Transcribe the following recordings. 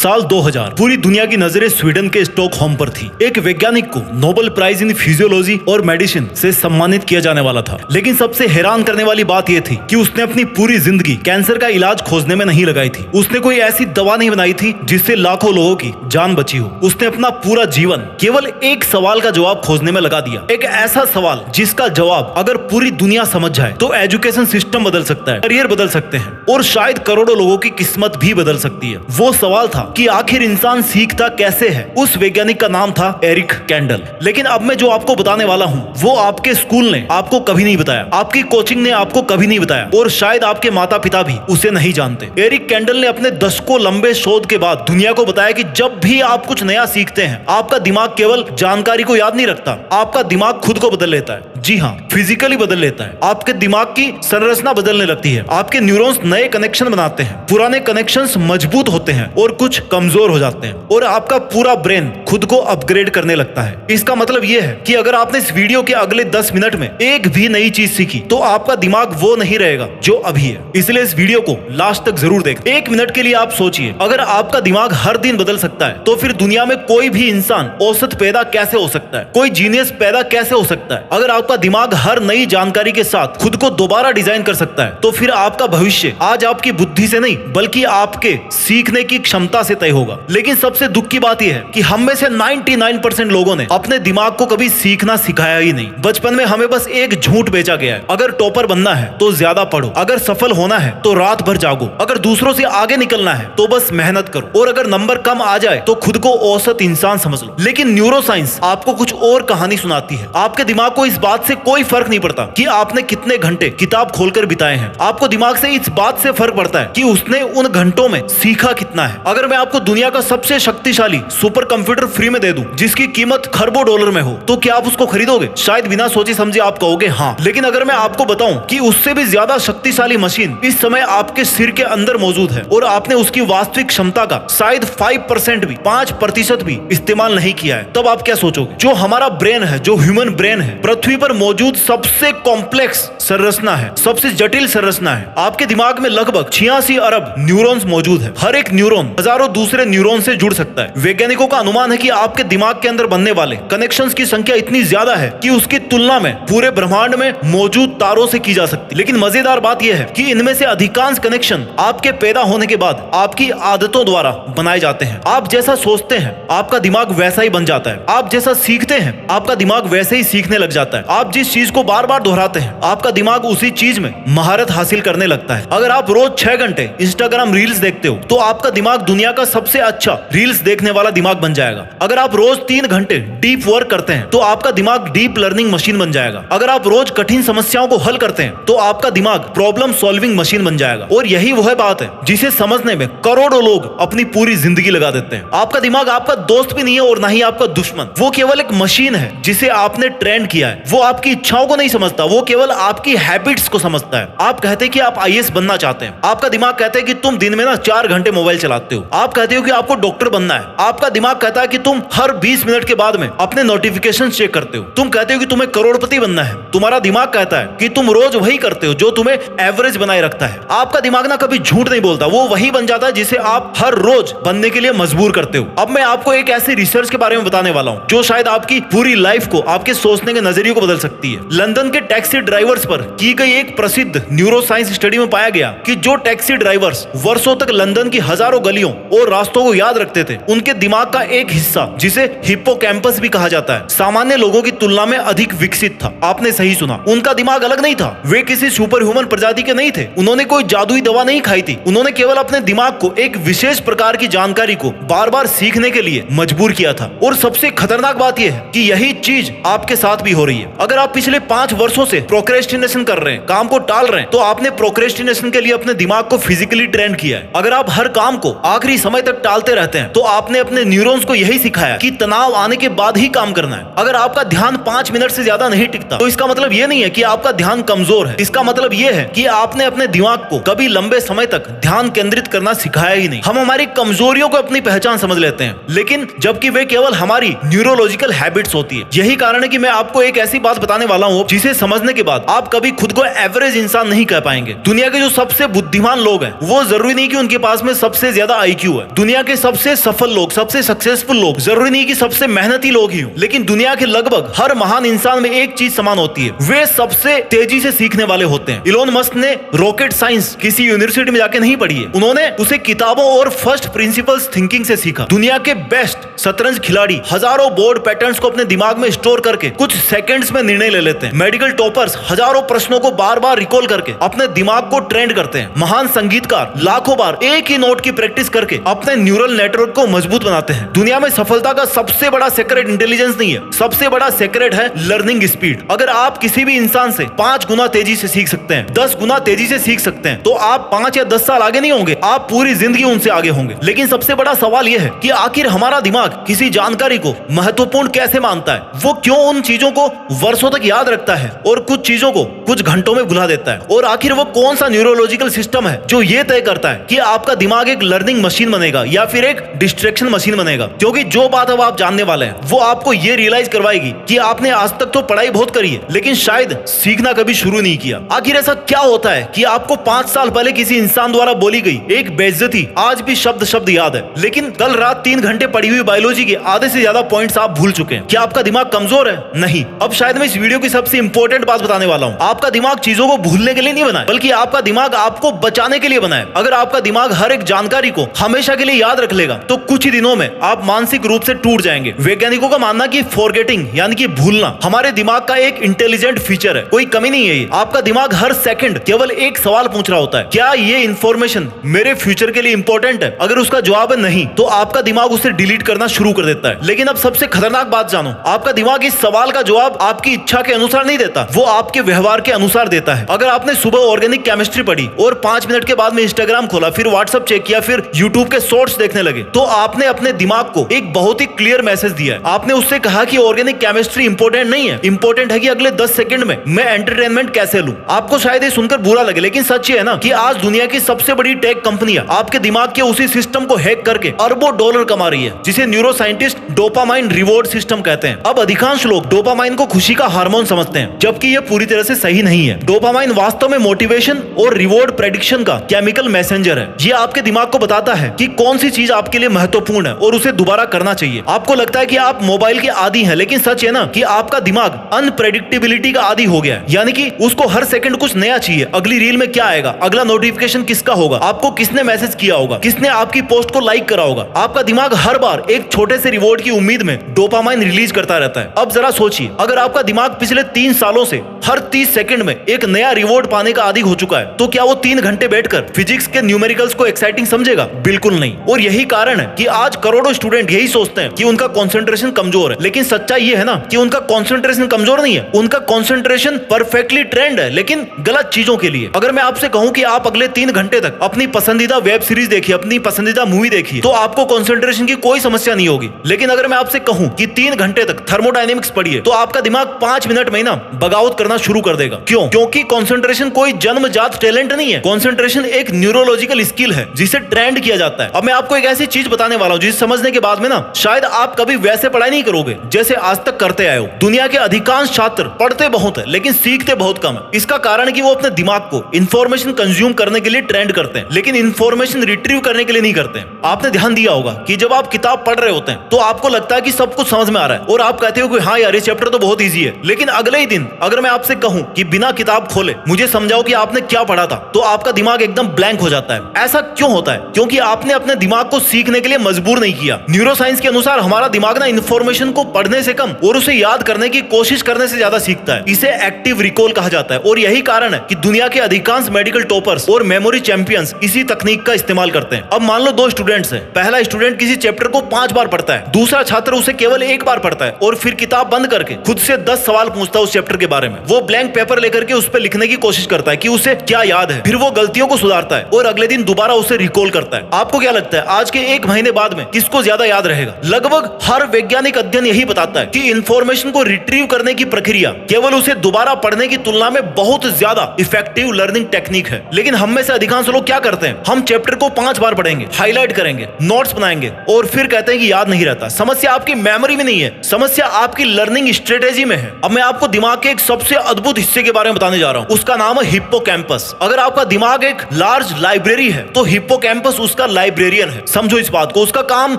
साल 2000 पूरी दुनिया की नजरें स्वीडन के स्टॉकहोम पर थी। एक वैज्ञानिक को नोबेल प्राइज इन फिजियोलॉजी और मेडिसिन से सम्मानित किया जाने वाला था, लेकिन सबसे हैरान करने वाली बात यह थी कि उसने अपनी पूरी जिंदगी कैंसर का इलाज खोजने में नहीं लगाई थी। उसने कोई ऐसी दवा नहीं बनाई थी जिससे लाखों लोगों की जान बची हो। उसने अपना पूरा जीवन केवल एक सवाल का जवाब खोजने में लगा दिया। एक ऐसा सवाल जिसका जवाब अगर पूरी दुनिया समझ जाए तो एजुकेशन सिस्टम बदल सकता है, करियर बदल सकते हैं और शायद करोड़ों लोगों की किस्मत भी बदल सकती है। वो सवाल था कि आखिर इंसान सीखता कैसे है। उस वैज्ञानिक का नाम था एरिक कैंडल। लेकिन अब मैं जो आपको बताने वाला हूँ वो आपके स्कूल ने आपको कभी नहीं बताया, आपकी कोचिंग ने आपको कभी नहीं बताया और शायद आपके माता पिता भी उसे नहीं जानते। एरिक कैंडल ने अपने दशकों लंबे शोध के बाद दुनिया को बताया कि जब भी आप कुछ नया सीखते हैं, आपका दिमाग केवल जानकारी को याद नहीं रखता, आपका दिमाग खुद को बदल लेता है। जी हाँ, फिजिकली बदल लेता है। आपके दिमाग की संरचना बदलने लगती है। आपके न्यूरॉन्स नए कनेक्शन बनाते हैं, पुराने कनेक्शंस मजबूत होते हैं और कुछ कमजोर हो जाते हैं और आपका पूरा ब्रेन खुद को अपग्रेड करने लगता है। इसका मतलब यह है कि अगर आपने इस वीडियो के अगले 10 मिनट में एक भी नई चीज सीखी तो आपका दिमाग वो नहीं रहेगा जो अभी है। इसलिए इस वीडियो को लास्ट तक जरूर देखें। एक मिनट के लिए आप सोचिए, अगर आपका दिमाग हर दिन बदल सकता है तो फिर दुनिया में कोई भी इंसान औसत पैदा कैसे हो सकता है, कोई जीनियस पैदा कैसे हो सकता है। अगर आपका दिमाग हर नई जानकारी के साथ खुद को दोबारा डिजाइन कर सकता है तो फिर आपका भविष्य आज आपकी बुद्धि से नहीं बल्कि आपके सीखने की क्षमता से तय होगा। लेकिन सबसे दुख की बात यह है कि हम में से 99% लोगों ने अपने दिमाग को कभी सीखना सिखाया ही नहीं। बचपन में हमें बस एक झूठ बेचा गया है, अगर टॉपर बनना है तो ज्यादा पढ़ो, अगर सफल होना है तो रात भर जागो, अगर दूसरों से आगे निकलना है तो बस मेहनत करो और अगर नंबर कम आ जाए तो खुद को औसत इंसान समझ लो। लेकिन न्यूरोसाइंस आपको कुछ और कहानी सुनाती है। आपके दिमाग को इस बात से कोई फर्क नहीं पड़ता कि आपने कितने घंटे किताब खोलकर बिताए हैं। आपको दिमाग से इस बात से फर्क पड़ता है कि उसने उन घंटों में सीखा कितना है। अगर मैं आपको दुनिया का सबसे शक्तिशाली सुपर कंप्यूटर फ्री में दे दूं जिसकी कीमत खरबों डॉलर में हो तो क्या आप उसको खरीदोगे? शायद बिना सोचे समझे आप कहोगे हाँ। लेकिन अगर मैं आपको बताऊं कि उससे भी ज्यादा शक्तिशाली मशीन इस समय आपके सिर के अंदर मौजूद है और आपने उसकी वास्तविक क्षमता का शायद 5% भी इस्तेमाल नहीं किया है, तब आप क्या सोचोगे? जो हमारा ब्रेन है, जो ह्यूमन ब्रेन है, पृथ्वी पर मौजूद सबसे कॉम्प्लेक्स संरचना है, सबसे जटिल संरचना है। आपके दिमाग में लगभग 86 अरब न्यूरॉन्स मौजूद है। हर एक न्यूरॉन हजारों दूसरे न्यूरॉन से जुड़ सकता है। वैज्ञानिकों का अनुमान है कि आपके दिमाग के अंदर बनने वाले कनेक्शंस की संख्या इतनी ज्यादा है कि उसकी तुलना में पूरे ब्रह्मांड में मौजूद तारों से की जा सकती है। लेकिन मजेदार बात यह है कि इनमें से अधिकांश कनेक्शन आपके पैदा होने के बाद आपकी आदतों द्वारा बनाए जाते हैं। आप जैसा सोचते हैं आपका दिमाग वैसा ही बन जाता है। आप जैसा सीखते हैं आपका दिमाग वैसे ही सीखने लग जाता है। आप जिस चीज को बार बार दोहराते हैं आपका दिमाग उसी चीज में महारत हासिल करने लगता है। अगर आप रोज 6 घंटे इंस्टाग्राम रील्स देखते हो तो आपका दिमाग दुनिया का सबसे अच्छा रील्स देखने वाला दिमाग बन जाएगा। अगर आप रोज 3 घंटे डीप वर्क करते हैं तो आपका दिमाग डीप लर्निंग मशीन बन जाएगा। अगर आप रोज कठिन समस्याओं को हल करते हैं तो आपका दिमाग प्रॉब्लम सॉल्विंग मशीन बन जाएगा। और यही वह बात है जिसे समझने में करोड़ों लोग अपनी पूरी जिंदगी लगा देते हैं। आपका दिमाग आपका दोस्त भी नहीं है और ना ही आपका दुश्मन। वो केवल एक मशीन है जिसे आपने ट्रेन किया है। वो आपकी इच्छाओं को नहीं समझता, वो केवल आपकी हैबिट्स को समझता है। आप कहते हैं कि आप आईएएस बनना चाहते हैं, आपका दिमाग कहता है कि तुम दिन में 4 घंटे मोबाइल चलाते हो। आप कहते हो कि आपको डॉक्टर बनना है, आपका दिमाग कहता है कि तुम हर 20 मिनट के बाद में अपने नोटिफिकेशन चेक करते हो। तुम कहते हो कि तुम्हें करोड़पति बनना है, तुम्हारा दिमाग कहता है कि तुम रोज वही करते हो जो तुम्हें एवरेज बनाए रखता है। आपका दिमाग ना कभी झूठ नहीं बोलता, वो वही बन जाता है जिसे आप हर रोज बनने के लिए मजबूर करते हो। अब मैं आपको एक ऐसी रिसर्च के बारे में बताने वाला हूँ जो शायद आपकी पूरी लाइफ को, आपके सोचने के नजरिए को बदल सकती है। लंदन के टैक्सी ड्राइवर्स पर की गई एक प्रसिद्ध न्यूरोसाइंस स्टडी में पाया गया कि जो टैक्सी ड्राइवर्स वर्षों तक लंदन की हजारों गलियों और रास्तों को याद रखते थे, उनके दिमाग का एक हिस्सा जिसे हिप्पोकैम्पस भी कहा जाता है, सामान्य लोगों की तुलना में अधिक विकसित था। आपने सही सुना, उनका दिमाग अलग नहीं था। वे किसी सुपर ह्यूमन प्रजाति के नहीं थे। उन्होंने कोई जादुई दवा नहीं खाई थी। उन्होंने केवल अपने दिमाग को एक विशेष प्रकार की जानकारी को बार बार सीखने के लिए मजबूर किया था। और सबसे खतरनाक बात यह है कि यही चीज आपके साथ भी हो रही है। अगर आप पिछले 5 वर्षों से प्रोक्रेस्टिनेशन कर रहे हैं, काम को टाल रहे हैं, तो आपने प्रोक्रेस्टिनेशन के लिए अपने दिमाग को फिजिकली ट्रेन किया है। अगर आप हर काम को आखिरी समय तक टालते रहते हैं तो आपने अपने न्यूरॉन्स को यही सिखाया कि तनाव आने के बाद ही काम करना है। अगर आपका ध्यान 5 मिनट से ज्यादा नहीं टिकता तो इसका मतलब यह नहीं है कि आपका ध्यान कमजोर है। इसका मतलब यह है कि आपने अपने दिमाग को कभी लंबे समय तक ध्यान केंद्रित करना सिखाया ही नहीं। हम हमारी कमजोरियों को अपनी पहचान समझ लेते हैं, लेकिन जबकि वे केवल हमारी न्यूरोलॉजिकल हैबिट्स होती है। यही कारण है कि मैं आपको एक ऐसी बात बात बताने वाला हूँ जिसे समझने के बाद आप कभी खुद को एवरेज इंसान नहीं कह पाएंगे। दुनिया के जो सबसे बुद्धिमान लोग हैं वो जरूरी नहीं कि उनके पास में सबसे ज्यादा आईक्यू है। दुनिया के सबसे सफल लोग, सबसे सक्सेसफुल लोग जरूरी नहीं कि सबसे मेहनती लोग ही हो, लेकिन दुनिया के लगभग हर महान इंसान में एक चीज समान होती है, वे सबसे तेजी से सीखने वाले होते हैं। इलोन मस्क ने रॉकेट साइंस किसी यूनिवर्सिटी में जाके नहीं पढ़ी है, उन्होंने उसे किताबों और फर्स्ट प्रिंसिपल्स थिंकिंग से सीखा। दुनिया के बेस्ट शतरंज खिलाड़ी हजारों बोर्ड पैटर्न्स को अपने दिमाग में स्टोर करके कुछ सेकंड्स में निर्णय ले लेते हैं। मेडिकल टॉपर्स हजारों प्रश्नों को बार बार रिकॉल करके अपने दिमाग को ट्रेंड करते हैं। महान संगीतकार लाखों बार एक ही नोट की प्रैक्टिस करके अपने न्यूरल नेटवर्क को मजबूत बनाते हैं। दुनिया में सफलता का सबसे बड़ा सीक्रेट इंटेलिजेंस नहीं है, सबसे बड़ा सीक्रेट है लर्निंग स्पीड। अगर आप किसी भी इंसान से 5 गुना तेजी से सीख सकते हैं, 10 गुना तेजी से सीख सकते हैं, तो आप 5 या 10 साल आगे नहीं होंगे, आप पूरी जिंदगी उनसे आगे होंगे। लेकिन सबसे बड़ा सवाल यह है कि आखिर हमारा दिमाग किसी जानकारी को महत्वपूर्ण कैसे मानता है? वो क्यों उन चीजों को वर्षों तक याद रखता है और कुछ चीजों को कुछ घंटों में भुला देता है? और आखिर वो कौन सा न्यूरोलॉजिकल सिस्टम है जो ये तय करता है कि आपका दिमाग एक लर्निंग मशीन बनेगा या फिर एक डिस्ट्रैक्शन मशीन बनेगा? क्योंकि जो बात अब आप जानने वाले हैं वो आपको ये रियलाइज करवाएगी कि आपने आज तक तो पढ़ाई बहुत करी है, लेकिन शायद सीखना कभी शुरू नहीं किया। आखिर ऐसा क्या होता है कि आपको 5 साल पहले किसी इंसान द्वारा बोली गई एक बेइज्जती आज भी शब्द शब्द याद है, लेकिन कल रात 3 घंटे पढ़ी हुई बायोलॉजी के आधे से ज्यादा पॉइंट्स आप भूल चुके हैं? क्या आपका दिमाग कमजोर है? नहीं। अब शायद मैं इस वीडियो की सबसे इंपॉर्टेंट बात बताने वाला हूँ। आपका दिमाग चीजों को भूलने के लिए नहीं बना है, बल्कि आपका दिमाग आपको बचाने के लिए बना है। अगर आपका दिमाग हर एक जानकारी को हमेशा के लिए याद रख लेगा तो कुछ ही दिनों में आप मानसिक रूप से टूट जाएंगे। वैज्ञानिकों का मानना कि फॉरगेटिंग यानी कि भूलना हमारे दिमाग का एक इंटेलिजेंट फीचर है, कोई कमी नहीं है ये। आपका दिमाग हर सेकंड केवल एक सवाल पूछ रहा होता है, क्या ये इंफॉर्मेशन मेरे फ्यूचर के लिए इंपॉर्टेंट है? अगर उसका जवाब है नहीं, तो आपका दिमाग उसे डिलीट करना शुरू कर देता है। लेकिन अब सबसे खतरनाक बात जानो, आपका दिमाग इस सवाल का जवाब आपकी इच्छा के अनुसार नहीं देता, वो आपके व्यवहार के अनुसार देता है। अगर आपने सुबह ऑर्गेनिक केमिस्ट्री पढ़ी और 5 मिनट के बाद में इंस्टाग्राम खोला, फिर व्हाट्सएप चेक किया, फिर यूट्यूब के शॉर्ट्स देखने लगे, तो आपने अपने दिमाग को एक बहुत ही क्लियर मैसेज दिया है। आपने उससे कहा कि ऑर्गेनिक केमिस्ट्री इंपॉर्टेंट नहीं है, इंपॉर्टेंट है कि अगले 10 सेकंड में मैं एंटरटेनमेंट कैसे लूं। आपको शायद ये सुनकर बुरा लगे, लेकिन सच ये है ना कि आज दुनिया की सबसे बड़ी टेक कंपनियां आपके दिमाग के उसी सिस्टम को हैक करके अरबों डॉलर कमा रही है, जिसे neuro scientist dopamine reward system कहते हैं। अब अधिकांश लोग डोपामाइन को खुशी का हार्मोन समझते हैं, जबकि यह पूरी तरह से सही नहीं है। डोपामाइन वास्तव में मोटिवेशन और रिवॉर्ड प्रेडिक्शन का केमिकल मैसेंजर है। ये आपके दिमाग को बताता है कि कौन सी चीज आपके लिए महत्वपूर्ण है और उसे दोबारा करना चाहिए। आपको लगता है कि आप मोबाइल के आदी हैं, लेकिन सच है ना कि आपका दिमाग अनप्रेडिक्टेबिलिटी का आदी हो गया है, यानी कि उसको हर सेकंड कुछ नया चाहिए। अगली रील में क्या आएगा, अगला नोटिफिकेशन किसका होगा, आपको किसने मैसेज किया होगा, किसने आपकी पोस्ट को लाइक करा होगा। आपका दिमाग हर बार एक छोटे से रिवॉर्ड की उम्मीद में डोपामाइन रिलीज करता रहता है। अब जरा सोचिए, अगर आपका दिमाग पिछले 3 सालों से हर 30 सेकंड में एक नया रिवॉर्ड पाने का आदी हो चुका है, तो क्या वो 3 घंटे बैठकर फिजिक्स के न्यूमेरिकल्स को एक्साइटिंग समझेगा? बिल्कुल नहीं। और यही कारण है कि आज करोड़ों स्टूडेंट यही सोचते हैं कि उनका कंसंट्रेशन कमजोर है, लेकिन सच्चाई ये है ना कि उनका कंसंट्रेशन कमजोर नहीं है, उनका कंसंट्रेशन परफेक्टली ट्रेंड है, लेकिन गलत चीजों के लिए। अगर मैं आपसे कहूं कि आप अगले 3 घंटे तक अपनी पसंदीदा वेब सीरीज देखिए, अपनी पसंदीदा मूवी देखिए, तो आपको कंसंट्रेशन की कोई समस्या नहीं होगी। लेकिन अगर मैं आपसे कहूं कि 3 घंटे तक थर्मोडायनेमिक्स पढ़िए, तो आपका दिमाग 5 मिनट में ना बगावत करना शुरू कर देगा। क्यों? क्योंकि कंसंट्रेशन कोई जन्मजात टैलेंट नहीं है, कंसंट्रेशन एक न्यूरोलॉजिकल स्किल है जिसे ट्रेंड किया जाता है। अब मैं आपको एक ऐसी चीज बताने वाला हूं जिसे समझने के बाद में ना शायद आप कभी वैसे पढ़ाई नहीं करोगे जैसे आज तक करते आए हो। दुनिया के अधिकांश छात्र पढ़ते बहुत है लेकिन सीखते बहुत कम है। इसका कारण है कि वो अपने दिमाग को इंफॉर्मेशन कंज्यूम करने के लिए ट्रेंड करते हैं, लेकिन इंफॉर्मेशन रिट्रीव करने के लिए नहीं करते हैं। आपने ध्यान दिया होगा कि जब आप किताब पढ़ रहे होते हैं तो आपको लगता है कि सब कुछ समझ में आ रहा है और आप कहते हो कि हाँ यार ये चैप्टर तो बहुत ईजी है, लेकिन अगले ही दिन अगर मैं आपसे कहूं कि बिना किताब खोले मुझे समझाओ कि आपने क्या पढ़ा था, तो आपका दिमाग एकदम ब्लैंक हो जाता है। ऐसा क्यों होता है? क्योंकि आपने अपने दिमाग को सीखने के लिए मजबूर नहीं किया। न्यूरोसाइंस के अनुसार हमारा दिमाग ना इंफॉर्मेशन को पढ़ने से कम और उसे याद करने की कोशिश करने से ज्यादा सीखता है। इसे एक्टिव रिकॉल कहा जाता है और यही कारण है कि दुनिया के अधिकांश मेडिकल टॉपर्स और मेमोरी चैंपियंस इसी तकनीक का इस्तेमाल करते हैं। अब मान लो 2 स्टूडेंट्स हैं। पहला स्टूडेंट किसी चैप्टर को 5 बार पढ़ता है, दूसरा छात्र उसे केवल 1 बार पढ़ता है और फिर किताब बंद करके खुद से 10 सवाल पूछता है उस चैप्टर के बारे में। वो ब्लैंक पेपर लेकर के उस पर लिखने की कोशिश करता है कि उसे क्या याद है, फिर वो गलतियों को सुधारता है और अगले दिन दोबारा उसे रिकॉल करता है। आपको क्या लगता है आज के 1 महीने बाद में किसको ज्यादा याद रहेगा? लगभग हर वैज्ञानिक अध्ययन यही बताता है कि इंफॉर्मेशन को रिट्रीव करने की प्रक्रिया केवल उसे दोबारा पढ़ने की तुलना में बहुत ज्यादा इफेक्टिव लर्निंग टेक्निक है। लेकिन हम में से अधिकांश लोग क्या करते हैं? हम चैप्टर को 5 बार पढ़ेंगे, हाईलाइट करेंगे, नोट्स बनाएंगे और फिर कहते हैं कि याद नहीं रहता। समस्या आपकी मेमोरी में नहीं है, समस्या आपकी लर्निंग स्ट्रेटेजी में है। हैं। अब मैं आपको दिमाग के एक सबसे अद्भुत हिस्से के बारे में बताने जा रहा हूँ। उसका नाम है हिप्पोकैम्पस। अगर आपका दिमाग एक लार्ज लाइब्रेरी है तो हिप्पोकैम्पस उसका लाइब्रेरियन है। समझो इस बात को। उसका काम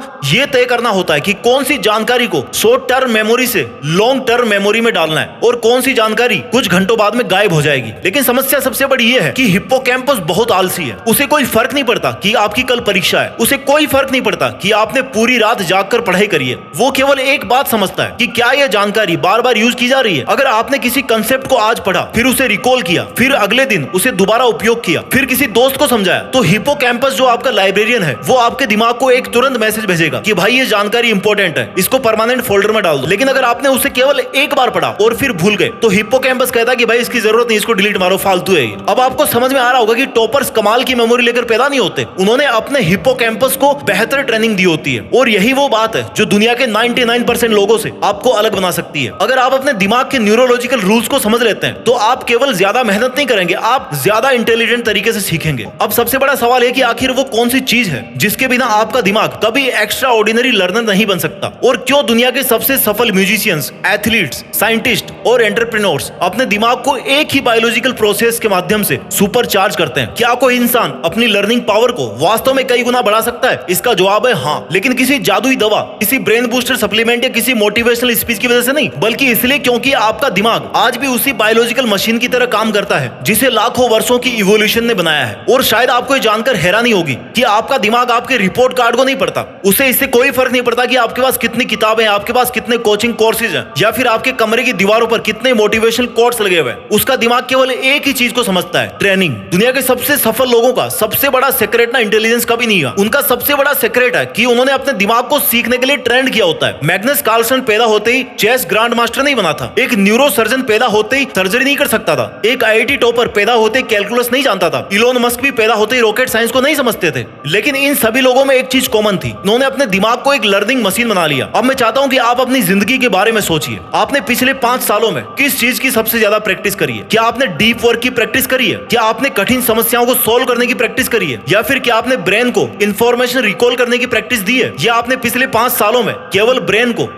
ये तय करना होता है कि कौन सी जानकारी को शॉर्ट टर्म मेमोरी से लॉन्ग टर्म मेमोरी में डालना है और कौन सी जानकारी कुछ घंटों बाद में गायब हो जाएगी। लेकिन समस्या सबसे बड़ी ये है कि हिप्पोकैम्पस बहुत आलसी है। उसे कोई फर्क नहीं पड़ता कि आपकी कल परीक्षा है, उसे कोई फर्क नहीं पड़ता कि आपने पूरी रात जागकर पढ़ाई करी है। वो केवल एक बात समझता है कि क्या यह जानकारी बार बार यूज की जा रही है। अगर आपने किसी कंसेप्ट को आज पढ़ा, फिर उसे रिकॉल किया, फिर अगले दिन उसे दोबारा उपयोग किया, फिर किसी दोस्त को समझाया, तो हिप्पोकैम्पस जो आपका लाइब्रेरियन है वो आपके दिमाग को एक तुरंत मैसेज भेजेगा कि भाई ये जानकारी इंपॉर्टेंट है, इसको परमानेंट फोल्डर में डाल दो। लेकिन अगर आपने उसे केवल एक बार पढ़ा और फिर भूल गए तो हिप्पोकैम्पस कहता है कि भाई इसकी जरूरत नहीं, इसको डिलीट मारो, फालतू है ये। अब आपको समझ में आ रहा होगा कि टॉपर्स कमाल की मेमोरी लेकर पैदा नहीं होते, उन्होंने अपने हिप्पोकैम्पस को बेहतर ट्रेनिंग दी होती है। और यही वो बात है जो दुनिया के 99% लोगों से आपको अलग बना सकती है। अगर आप अपने दिमाग के न्यूरोलॉजिकल रूल्स को समझ लेते हैं तो आप केवल ज्यादा मेहनत नहीं करेंगे, आप ज्यादा इंटेलिजेंट तरीके से सीखेंगे। अब सबसे बड़ा सवाल है कि आखिर वो कौन सी चीज है जिसके बिना आपका दिमाग कभी एक्स्ट्रा ऑर्डिनरी लर्नर नहीं बन सकता। और क्यों दुनिया के सबसे सफल म्यूजिशियंस, एथलीट्स, साइंटिस्ट और एंटरप्रेन्योर्स अपने दिमाग को एक ही बायोलॉजिकल प्रोसेस के माध्यम से सुपर चार्ज करते हैं। क्या कोई इंसान अपनी लर्निंग पावर को वास्तव में कई गुना बढ़ा सकता है? इसका जवाब है हाँ, लेकिन किसी जादुई दवा, किसी ब्रेन बूस्टर सप्लीमेंट या किसी मोटिवेशनल स्पीच की वजह से नहीं, बल्कि इसलिए क्योंकि आपका दिमाग आज भी उसी बायोलॉजिकल मशीन की तरह काम करता है जिसे लाखों वर्षों की इवोल्यूशन ने बनाया है। और शायद आपको ये जानकर हैरानी होगी कि आपका दिमाग आपके रिपोर्ट कार्ड को नहीं पढ़ता। उसे इससे कोई फर्क नहीं पड़ता कि आपके पास कितनी किताबें हैं, आपके पास कितने कोचिंग कोर्सेज हैं, या फिर आपके कमरे की दीवारों पर कितने मोटिवेशनल कोट्स लगे हुए हैं। उसका दिमाग केवल एक ही चीज को समझता है, ट्रेनिंग। दुनिया के सबसे सफल लोगों का सबसे बड़ा सीक्रेट ना इंटेलिजेंस का भी नहीं है, उनका सबसे बड़ा सीक्रेट है कि उन्होंने अपने दिमाग को सीखने के लिए ट्रेंड किया होता है। मैग्नस कार्लसन पैदा होते ही चेस ग्रांड मास्टर नहीं बना था। एक न्यूरो सर्जन पैदा होते ही सर्जरी नहीं कर सकता था। एक आईआईटी टॉपर पैदा होते ही कैलकुलस नहीं जानता था। इलोन मस्क भी पैदा होते ही रॉकेट साइंस को नहीं समझते थे। लेकिन इन सभी लोगों में एक चीज कॉमन थी, उन्होंने अपने दिमाग को एक लर्निंग मशीन बना लिया। अब मैं चाहता हूं कि आप अपनी जिंदगी के बारे में सोचिए। आपने पिछले 5 सालों में किस चीज की सबसे ज्यादा प्रैक्टिस करी है? क्या आपने डीप वर्क की प्रैक्टिस करी है? क्या आपने कठिन समस्याओं को सोल्व करने की प्रैक्टिस करी है? या फिर क्या आपने ब्रेन को इंफॉर्मेशन रिकॉल करने की प्रैक्टिस दी है? या आपने पिछले 5 सालों में केवल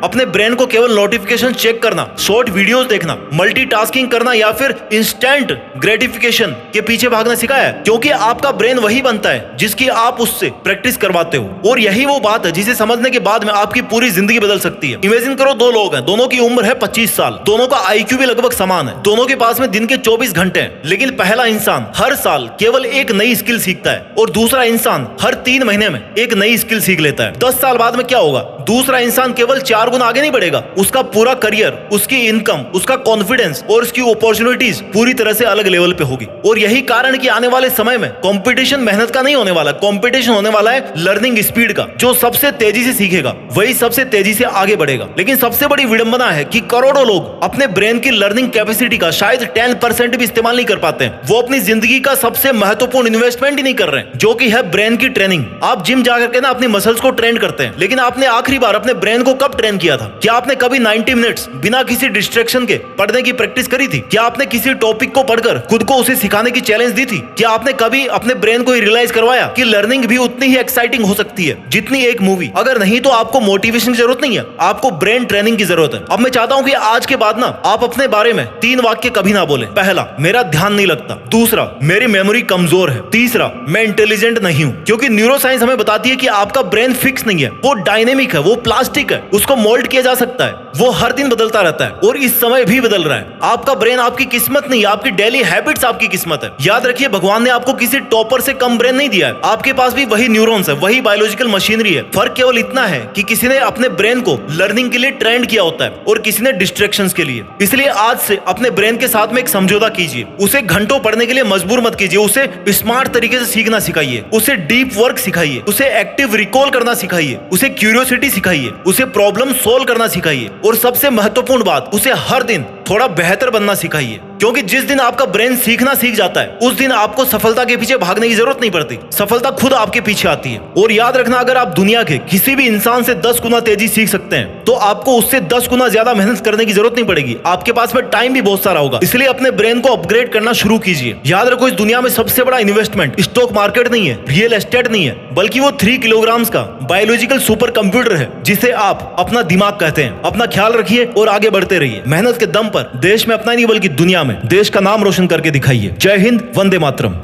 अपने ब्रेन को केवल नोटिफिकेशन चेक करना, शॉर्ट वीडियोस देखना, मल्टीटास्किंग करना या फिर इंस्टेंट ग्रेटिफिकेशन के पीछे भागना सिखाया है? क्योंकि आपका ब्रेन वही बनता है जिसकी आप उससे प्रैक्टिस करवाते हो। और यही वो बात है जिसे समझने के बाद में आपकी पूरी जिंदगी बदल सकती है। इमेजिन करो 2 लोग हैं, दोनों की उम्र है 25 साल, दोनों का आईक्यू भी लगभग समान है, दोनों के पास में दिन के 24 घंटे हैं। लेकिन पहला इंसान हर साल केवल एक नई स्किल सीखता है और दूसरा इंसान हर 3 महीने में एक नई स्किल सीख लेता है। 10 साल बाद में क्या होगा? दूसरा इंसान केवल 4 गुना आगे नहीं बढ़ेगा, उसका पूरा करियर, उसकी इनकम, उसका कॉन्फिडेंस और उसकी अपॉर्चुनिटीज पूरी तरह से अलग लेवल पे होगी। और यही कारण कि आने वाले समय में कंपटीशन मेहनत का नहीं होने वाला, कंपटीशन होने वाला है लर्निंग स्पीड का। जो सबसे तेजी से सीखेगा वही सबसे तेजी से आगे बढ़ेगा। लेकिन सबसे बड़ी विडंबना है कि करोड़ों लोग अपने ब्रेन की लर्निंग कैपेसिटी का शायद 10% भी इस्तेमाल नहीं कर पाते हैं। वो अपनी जिंदगी का सबसे महत्वपूर्ण इन्वेस्टमेंट ही नहीं कर रहे हैं, जो कि है ब्रेन की ट्रेनिंग। आप जिम जाकर के ना अपनी मसल्स को ट्रेन करते हैं, लेकिन आपने आखिरी बार अपने ब्रेन को कब ट्रेन किया था? क्या आपने कभी 90 मिनट्स बिना किसी डिस्ट्रैक्शन के पढ़ने की प्रैक्टिस करी थी? क्या आपने किसी टॉपिक को पढ़कर खुद को उसे सिखाने की चैलेंज दी थी? क्या आपने कभी अपने ब्रेन को रियलाइज करवाया कि लर्निंग भी उतनी ही एक्साइटिंग हो सकती है जितनी एक मूवी? अगर नहीं तो आपको मोटिवेशन की जरूरत नहीं है, आपको ब्रेन ट्रेनिंग की जरूरत है। अब मैं चाहता हूं कि आज के बाद ना आप अपने बारे में 3 वाक्य कभी ना बोले। पहला, मेरा ध्यान नहीं लगता। दूसरा, मेरी मेमोरी कमजोर है। तीसरा, मैं इंटेलिजेंट नहीं हूं। क्योंकि न्यूरोसाइंस हमें बताती है कि आपका ब्रेन फिक्स नहीं है, वो डायनेमिक है, वो प्लास्टिक है, उसको मोल्ड किया जा सकता है, वो हर दिन बदलता रहता है और इस समय भी बदल रहा है। आपका ब्रेन आपकी किस्मत नहीं, आपकी डेली हैबिट्स आपकी किस्मत है। याद रखिए, भगवान ने आपको किसी टॉपर से कम ब्रेन नहीं दिया है। आपके पास भी वही न्यूरॉन्स है, वही बायोलॉजिकल मशीनरी है। फर्क केवल इतना है कि किसी ने अपने ब्रेन को लर्निंग के लिए ट्रेंड किया होता है और किसी ने डिस्ट्रैक्शंस के लिए। इसलिए आज से अपने ब्रेन के साथ में एक समझौता कीजिए। उसे घंटों पढ़ने के लिए मजबूर मत कीजिए, उसे स्मार्ट तरीके से सीखना सिखाइए, उसे डीप वर्क सिखाइए, उसे एक्टिव रिकॉल करना सिखाइए, उसे क्यूरियोसिटी सिखाइए, उसे प्रॉब्लम सोल्व करना सिखाइए और सबसे महत्वपूर्ण बात, उसे हर दिन थोड़ा बेहतर बनना सिखाइए। क्योंकि जिस दिन आपका ब्रेन सीखना सीख जाता है उस दिन आपको सफलता के पीछे भागने की जरूरत नहीं पड़ती, सफलता खुद आपके पीछे आती है। और याद रखना, अगर आप दुनिया के किसी भी इंसान से 10 गुना तेजी सीख सकते हैं तो आपको उससे 10 गुना ज्यादा मेहनत करने की जरूरत नहीं पड़ेगी। आपके पास में टाइम भी बहुत सारा होगा, इसलिए अपने ब्रेन को अपग्रेड करना शुरू कीजिए। याद रखो, इस दुनिया में सबसे बड़ा इन्वेस्टमेंट स्टॉक मार्केट नहीं है, रियल एस्टेट नहीं है, बल्कि वो 3 किलोग्राम का बायोलॉजिकल सुपर कंप्यूटर है जिसे आप अपना दिमाग कहते हैं। अपना ख्याल रखिए और आगे बढ़ते रहिए। मेहनत के दम पर देश में अपना नहीं बल्कि दुनिया में देश का नाम रोशन करके दिखाइए। जय हिंद, वंदे मातरम।